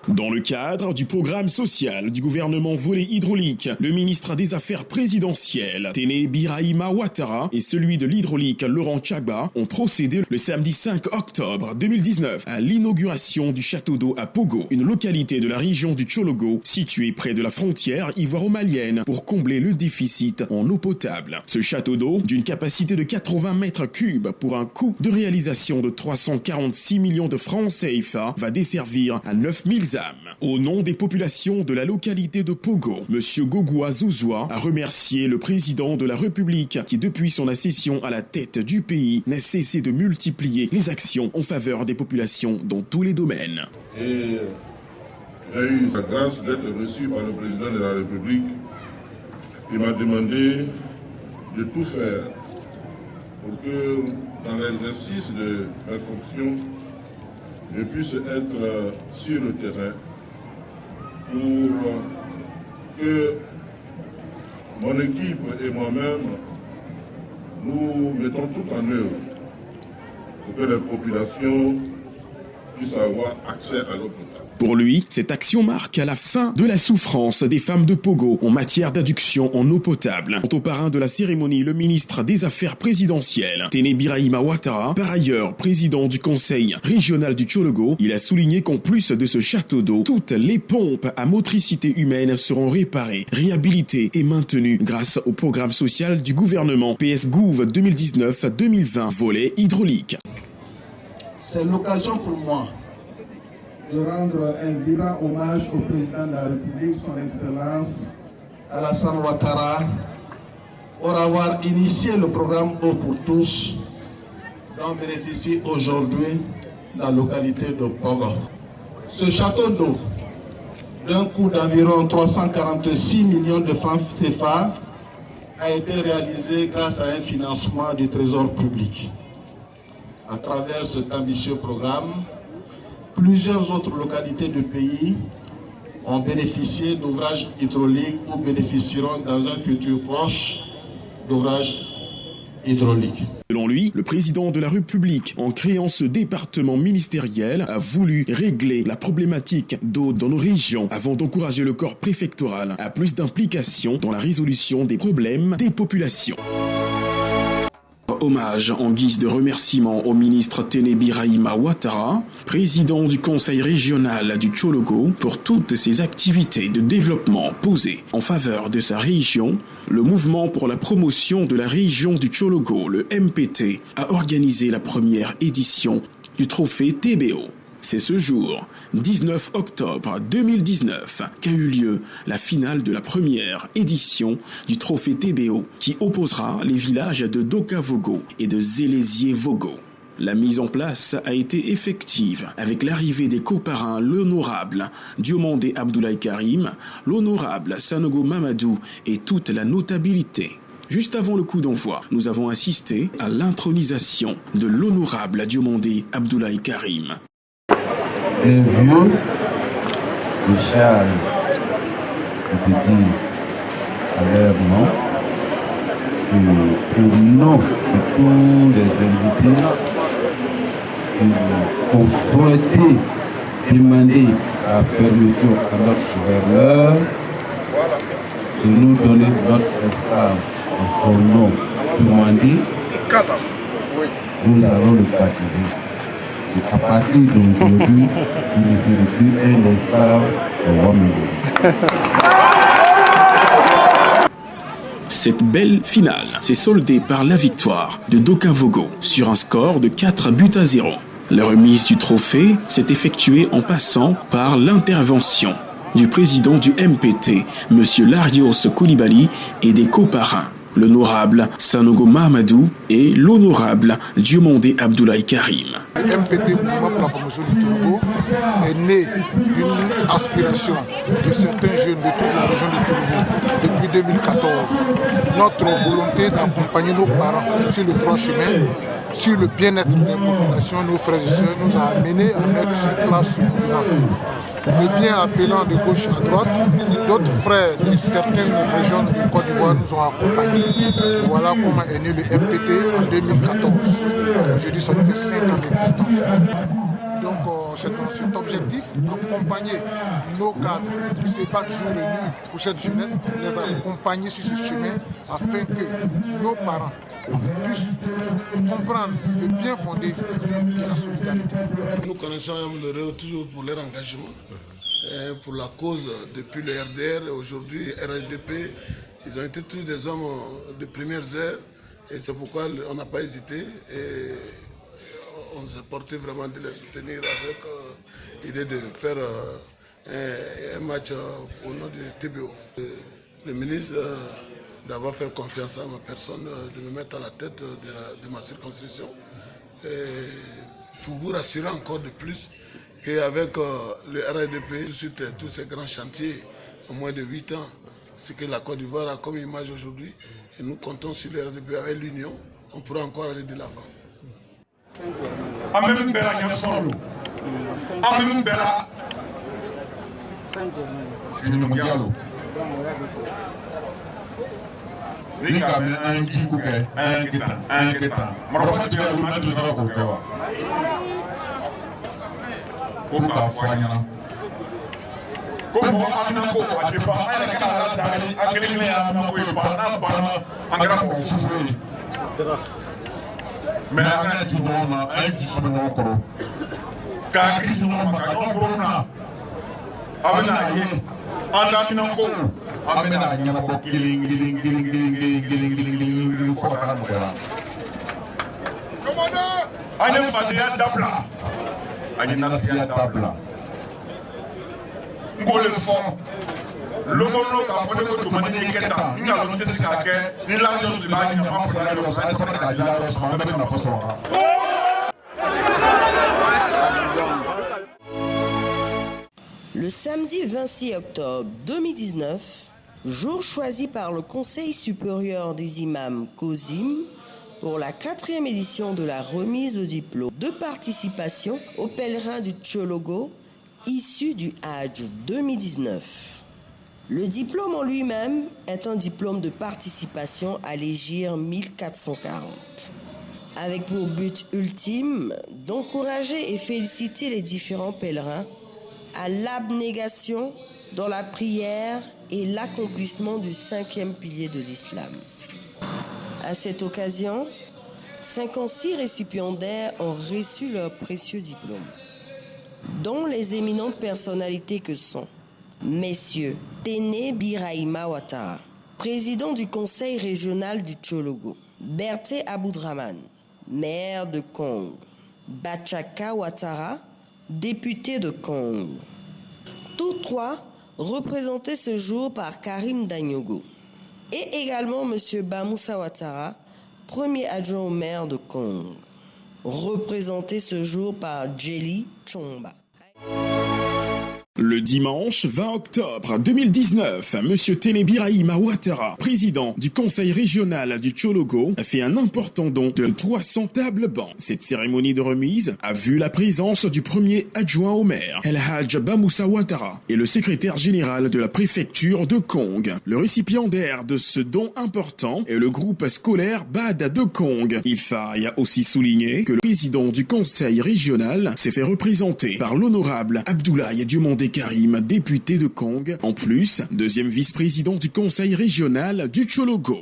Dans le cadre du programme social du gouvernement volet hydraulique, le ministre des Affaires présidentielles, Téné Birahima Ouattara, et celui de l'hydraulique, Laurent Tchagba, ont procédé le samedi 5 octobre 2019 à l'inauguration du château d'eau à Pogo, une localité de la région du Tchologo, située près de la frontière ivoiro-malienne, pour combler le déficit en eau potable. Ce château d'eau, d'une capacité de 80 mètres cubes pour un coût de réalisation de 346 millions de francs CFA, va desservir à 9000 âmes. Au nom des populations de la localité de Pogo, M. Gogoua Zouzoua a remercié le président de la République qui, depuis son accession à la tête du pays, n'a cessé de multiplier les actions en faveur des populations dans tous les domaines. Et j'ai eu la grâce d'être reçu par le président de la République qui m'a demandé de tout faire pour que dans l'exercice de mes fonctions, je puisse être sur le terrain pour que mon équipe et moi-même, nous mettons tout en œuvre pour que les populations puissent avoir accès à l'eau potable. Pour lui, cette action marque la fin de la souffrance des femmes de Pogo en matière d'adduction en eau potable. Quant au parrain de la cérémonie, le ministre des Affaires présidentielles, Téné Birahima Ouattara, par ailleurs président du conseil régional du Tchologo, il a souligné qu'en plus de ce château d'eau, toutes les pompes à motricité humaine seront réparées, réhabilitées et maintenues grâce au programme social du gouvernement PS-Gouv 2019-2020, volet hydraulique. C'est l'occasion pour moi de rendre un vibrant hommage au président de la République, son Excellence Alassane Ouattara, pour avoir initié le programme Eau pour tous, dont bénéficie aujourd'hui la localité de Pogo. Ce château d'eau, d'un coût d'environ 346 millions de francs CFA, a été réalisé grâce à un financement du Trésor public. À travers cet ambitieux programme, plusieurs autres localités du pays ont bénéficié d'ouvrages hydrauliques ou bénéficieront dans un futur proche d'ouvrages hydrauliques. Selon lui, le président de la République, en créant ce département ministériel, a voulu régler la problématique d'eau dans nos régions avant d'encourager le corps préfectoral à plus d'implication dans la résolution des problèmes des populations. Hommage en guise de remerciement au ministre Téné Birahima Ouattara, président du conseil régional du Tchologo, pour toutes ses activités de développement posées en faveur de sa région. Le mouvement pour la promotion de la région du Tchologo, le MPT, a organisé la première édition du trophée TBO. C'est ce jour, 19 octobre 2019, qu'a eu lieu la finale de la première édition du trophée TBO qui opposera les villages de Dokavogo et de Zélésié-Vogo. La mise en place a été effective avec l'arrivée des coparrains l'honorable Diomandé Abdoulaye Karim, l'honorable Sanogo Mamadou et toute la notabilité. Juste avant le coup d'envoi, nous avons assisté à l'intronisation de l'honorable Diomandé Abdoulaye Karim. Les vieux de Charles étaient dit à leur nom, et au nom de tous les invités, ils ont souhaité demander la permission à notre gouverneur de nous donner notre esclave en son nom demandé. Nous allons le baptiser. Et à partir d'aujourd'hui, il ne serait plus un esclave de Rome. Cette belle finale s'est soldée par la victoire de Dokavogo sur un score de 4-0. La remise du trophée s'est effectuée en passant par l'intervention du président du MPT, M. Larios Koulibaly, et des coparrains, l'honorable Sanogo Mamadou et l'honorable Diomandé Abdoulaye Karim. Le MPT, Mouvement pour la promotion du Tchologo, est né d'une aspiration de certains jeunes de toute la région du Tchologo depuis 2014. Notre volonté d'accompagner nos parents sur le droit chemin, sur le bien-être des populations, nos frères et sœurs, nous a amenés à mettre sur place ce mouvement. Le bien appelant de gauche à droite, d'autres frères de certaines régions de Côte d'Ivoire nous ont accompagnés. Voilà comment est né le MPT en 2014. Aujourd'hui, ça nous fait 5 ans d'existence. Donc c'est dans cet objectif d'accompagner nos cadres qui se battent jour et nuit pour cette jeunesse, les accompagner sur ce chemin afin que nos parents puissent comprendre le bien fondé de la solidarité. Nous connaissons le toujours pour leur engagement, pour la cause depuis le RDR et aujourd'hui RHDP. Ils ont été tous des hommes de premières heures et c'est pourquoi on n'a pas hésité et on s'est porté vraiment de les soutenir avec l'idée de faire un match au nom de TBO. Le ministre d'avoir fait confiance à ma personne, de me mettre à la tête de ma circonscription. Et pour vous rassurer encore de plus qu'avec le RHDP, tout de suite, tous ces grands chantiers, en moins de 8 ans, ce que la Côte d'Ivoire a comme image aujourd'hui, et nous comptons sur le RHDP avec l'Union, on pourra encore aller de l'avant. Ni ka mɛ an ji ko kɛ an kɛ tan marfa tigɛ olu ma dusara k'o kɛ wa ko k'a fɔ an ɲɛna ko mɔgɔ amina ko a tɛ ban an yɛrɛ ka ala dali an kelen y'a ma ko ye ban n'a banna an kɛra mɔgɔ fufu ye mɛ an kana di ɲɔgɔn ma an ye ji sɔrɔ ɲɔgɔn kɔrɔ k'a hakili di ɲɔgɔn ma ka ɲɔgɔn bolo na a bɛ n'a ye an daminɛ ko an bɛna ɲɛnabɔ kelen fo ka taa nɔgɔya. An ye fadenya dabila an ye nasiya dabila n k'o le fɔ lomolo k'a fɔ ne ko tomani ye kɛ tan n nkalon tɛ se k'a kɛ ni layɔrɔ de b'a ɲɛ an fɔra yɔrɔ sɔrɔ a ye sabali k'a di layɔrɔ sɔrɔ an bɛɛ bɛ nafa sɔrɔ a la. Le samedi 26 octobre 2019, jour choisi par le Conseil supérieur des imams COSIM pour la 4e édition de la remise de diplôme de participation aux pèlerins du Tchologo issus du Hajj 2019. Le diplôme en lui-même est un diplôme de participation à l'Hégire 1440, avec pour but ultime d'encourager et féliciter les différents pèlerins à l'abnégation dans la prière et l'accomplissement du 5e pilier de l'islam. À cette occasion, 56 récipiendaires ont reçu leur précieux diplôme, dont les éminentes personnalités que sont Messieurs Téné Birahima Ouattara, président du conseil régional du Tchologo, Berté Aboudraman, maire de Kong, Bachaka Ouattara, député de Kong. Tous trois représentés ce jour par Karim Danyogo. Et également M. Bamoussa Ouattara, premier adjoint au maire de Kong, représenté ce jour par Djeli Chomba. Le dimanche 20 octobre 2019, M. Téné Birahima Ouattara, président du conseil régional du Tchologo, a fait un important don de 300 tables bancs. Cette cérémonie de remise a vu la présence du premier adjoint au maire, El Hadj Bamoussa Ouattara, et le secrétaire général de la préfecture de Kong. Le récipiendaire de ce don important est le groupe scolaire Bada de Kong. Il faille aussi souligner que le président du conseil régional s'est fait représenter par l'honorable Abdoulaye Diomandé Karim, député de Kong, en plus, deuxième vice-président du conseil régional du Tchologo.